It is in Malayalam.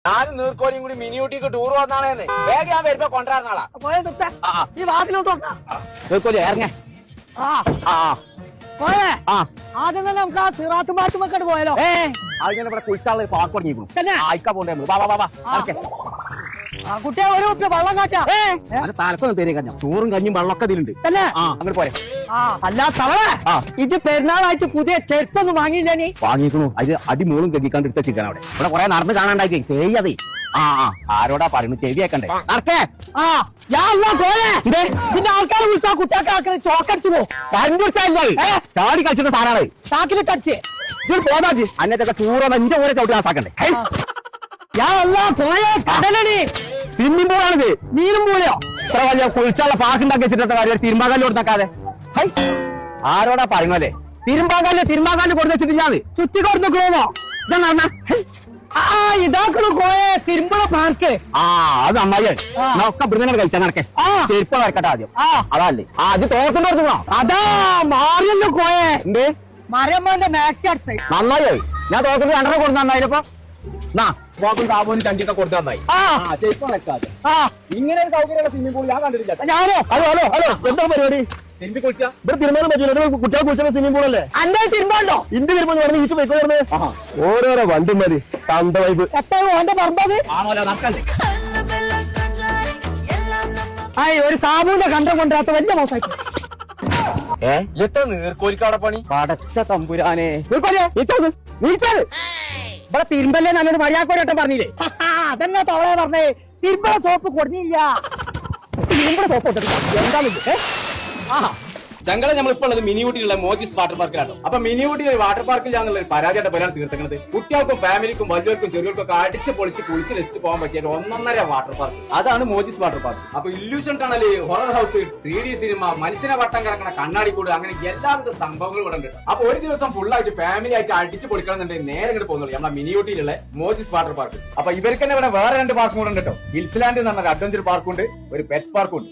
ഞാനും നീർക്കോലിയും കൂടി മിനി ഊട്ടിക്ക് ടൂർ വന്നാണേന്ന് വേഗം ഞാൻ വരുമ്പോ കൊണ്ടുവരുന്നാളാ. ഈ വാതിലോട്ട് നീർക്കോലി ഇറങ്ങേ. പോയേ ആദ്യം തന്നെ നമുക്ക് ആ സിറാത്ത് ബാത്തുമൊക്കെ പോയാലോ? അതിങ്ങനെ ഇവിടെ കുളിച്ചാളെ പാർക്ക് തുടങ്ങിയിരിക്കുന്നു. ആയിക്കാ പോണ്ടേ കുട്ടിയെ ഒരു കുപ്പി വെള്ളം കാട്ടാ. തലക്കൊന്നും പേര് കഴിഞ്ഞ ചോറും കഞ്ഞും വെള്ളമൊക്കെ ഇതിലുണ്ട്. അങ്ങനെ പോരെ. അല്ല തവളെ ഇത് പെരുന്നാളായിട്ട് പുതിയ ചെരുപ്പൊന്നും വാങ്ങിയില്ല നീ? വാങ്ങിക്കുന്നു. അത് അടിമൂളും കെട്ടിക്കാണ്ട് എടുത്ത ചിക്കൻ അവിടെ ഇവിടെ കുറെ നടന്ന് കാണാണ്ടായി ചെയ്യതേ. ആരോടാ പറയുന്നു ചെവിയേക്കണ്ടേ നടക്കേ. പിന്നെ ആൾക്കാരെ വിളിച്ചാ കുട്ടിയൊക്കെ ചോക്കടിച്ചു പോകും. ചാടി കളിച്ചിട്ട് സാധനമാണ് ചാക്കിലിട്ട് അടിച്ച് പോതാജി അന്നത്തൊക്കെ ചൂറോ എന്റെ പോലെ ചവിട്ടി നാസാക്കണ്ടേ. കടലടി സ്വിമ്മിംഗ് പൂളാണിത്. നീരും പൂളിയോ? ഇത്ര വലിയ കുളിച്ചുള്ള പാർക്ക് ഉണ്ടാക്കി വെച്ചിട്ട് കാര്യം തിരുമ്പാകാലിൽ കൊടുത്താക്കാതെ. ആരോടാ പറയുന്നല്ലേ തിരുമ്പാകാലിൽ കൊടുത്ത് വെച്ചിട്ടില്ലാതെ ചുറ്റി കൊടുക്കുന്നോ? ഇതാക്കണ പോയേ തിരുമ്പള പാർക്ക്. അത് അമ്മായി ഒക്കെ ഇവിടുന്ന് കഴിച്ചാൽ നടക്കേ. ചെരുപ്പ് വരക്കട്ടെ ആദ്യം. അതല്ലേ അത് തോക്കൊണ്ട് കൊടുക്കണോ? അതാ മാറിയല്ലോ കോയെ. എന്ത് മരമ്മന്റെ മാക്സി അടുത്ത് നന്നായി. ഞാൻ തോക്കിട്ട് 2 കൊടുത്ത് നന്നായിപ്പോ പോക്കും താപോനും ചണ്ടിയൊക്കെ കൊടുത്ത് നന്നായി. ചെരുപ്പ് വരക്കാതെ ഇങ്ങനെ ഒരു സൗകര്യമുള്ള സ്വിമ്മിംഗ് പൂൾ ഞാൻ കണ്ടിട്ടില്ല. ഞാനോ? ഹലോ എന്താ പരിപാടി? തിരുമ്പി കുളിച്ചാ ഇവിടെ തിരുമാനും പറ്റില്ല. കുട്ടികളെ കുളിച്ച സ്വിമ്മിംഗ് പൂൾ അല്ലേ? അന്റെ തിരുമ്പോണ്ടോ? ഇന്ത്യ തിരുമ്പോ പറഞ്ഞ് ഈച്ച് പോയിക്കോർന്ന് ഓരോരോ വണ്ടും മതി തന്ത വൈബ്. എത്താവോ എന്റെ പറമ്പത്? ഒരു സാബുവിന്റെ കണ്ടം കൊണ്ടുവരാത്ത വലിയ മോശമായിട്ട്. എത്ര നീർക്കോലിക്ക് അവിടെ പണി? പടച്ച തമ്പുരാനെ ഇവിടെ തിരുമ്പല്ലേ നല്ലൊരു മര്യാദക്കോരട്ടം പറഞ്ഞില്ലേ? അതന്നെ തവളെ പറഞ്ഞേ. തിരുമ്പള സോപ്പ് കൊടുന്നില്ല. തിരുമ്പള സോപ്പ് എന്താ ചങ്ങളെ നമ്മളിപ്പോൾ ഉള്ളത് മിനി ഊട്ടിയിലുള്ള മോജിസ് വാട്ടർ പാർക്കിലാണ്. അപ്പൊ മിനി ഊട്ടിയിലെ വാട്ടർ പാർക്കിലാന്നുള്ള പരാജയത്തെ പോലെയാണ് തീർക്കുന്നത്. കുട്ടികൾക്കും ഫാമിലിക്കും വലിയവർക്കും ചെറിയവർക്കും ഒക്കെ അടിച്ച് പൊളിച്ച് കുളിച്ച് രസിച്ച് പോകാൻ പറ്റിയ 1.5 വാട്ടർ പാർക്ക്. അതാണ് മോജിസ് വാട്ടർ പാർക്ക്. അപ്പൊ illusion tunnel, horror house, 3D cinema, മനുഷ്യനെ വട്ടം കിടക്കുന്ന കണ്ണാടിക്കൂട്, അങ്ങനെ എല്ലാവിധ സംഭവങ്ങളും ഇവിടെ ഉണ്ട്. അപ്പൊ ഒരു ദിവസം ഫുൾ ആയിട്ട് ഫാമിലി ആയിട്ട് അടിച്ച് പൊളിക്കണമെന്നുണ്ടെങ്കിൽ നേരെ ഇങ്ങോട്ട് പോകുന്നുള്ളൂ നമ്മളെ മിനി ഊട്ടിയിലുള്ള മോജിസ് വാട്ടർ പാർക്ക്. അപ്പൊ ഇവർക്ക് തന്നെ ഇവിടെ വേറെ 2 പാർക്കും കൂടെ ഉണ്ട് കേട്ടോ. ഹിൽസ്ലാൻഡ് എന്ന് പറഞ്ഞ അഡ്വഞ്ചർ പാർക്കുണ്ട്, ഒരു പെറ്റ്സ് പാർക്കും ഉണ്ട്.